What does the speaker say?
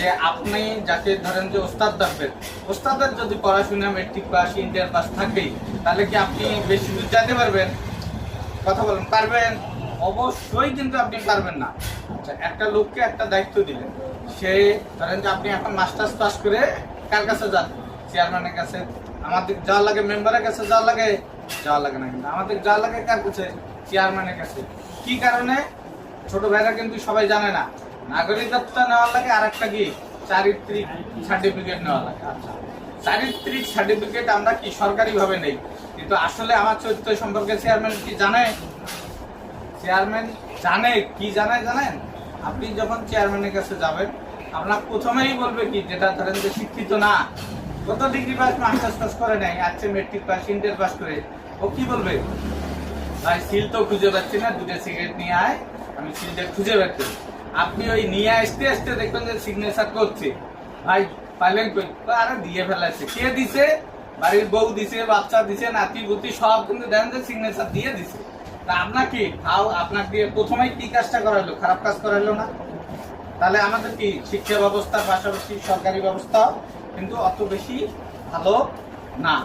যে আপনি যাকে ধরেন যে ওস্তাদ ডাকবেন, ওস্তাদের যদি পড়াশোনা মেট্রিক পাস ইন্টার পাস থাকেই, তাহলে কি আপনি বেশি দূর যেতে পারবেন? কথা বলেন, পারবেন? অবশ্যই কিন্তু আপনি পারবেন না। আচ্ছা, একটা লোককে একটা দায়িত্ব দিলেন, সে ধরেন যে আপনি এখন মাস্টার্স পাস করে কার কাছে যান? চেয়ারম্যানের কাছে। আমাদের যাওয়া লাগে মেম্বারের কাছে, যাওয়া লাগে না, কিন্তু আমাদের যাওয়া লাগে কার কাছে? চেয়ারম্যানের কাছে। কি কারণে? ছোট ভাইরা কিন্তু সবাই জানে না, নাগরিকত্ব নেওয়ার লাগে আর একটা কি চারিত্রিক সার্টিফিকেট নেওয়া লাগে। আচ্ছা, চারিত্রিক সার্টিফিকেট আমরা কি সরকারি ভাবে নেই, কিন্তু আসলে আমার চরিত্র সম্পর্কে চেয়ারম্যান কি জানে? চেয়ারম্যান জানে কি জানেন? আপনি যখন চেয়ারম্যানের কাছে যাবেন, আপনার প্রথমেই বলবে কি, যেটা ধরেন যে শিক্ষিত না, কত ডিগ্রি পাস মাস্টার্স পাস করে নাই, আজকে মেট্রিক পাস ইন্টার পাস করে, ও কি বলবে? ভাই সিল তো খুঁজে পাচ্ছি না, দুটো সিগারেট নিয়ে আয়, আমি সিলটা খুঁজে পাচ্ছি। আপনি ওই নিয়ে আসতে আসতে দেখবেন যে সিগনেচার করছে, ভাই পাইলেন কই? আরে দিয়ে ফেলাচ্ছে। কে দিছে? বাড়ির বউ দিছে, বাচ্চা দিছে, নাতি পুতি সব কিন্তু দেখেন যে সিগনেচার দিয়ে দিছে। তা আপনার কি আপনাকে দিয়ে প্রথমেই কি কাজটা করাইলো? খারাপ কাজ করাইলো না? তাহলে আমাদের কি শিক্ষা ব্যবস্থার পাশাপাশি সরকারি ব্যবস্থা কিন্তু অত বেশি ভালো না।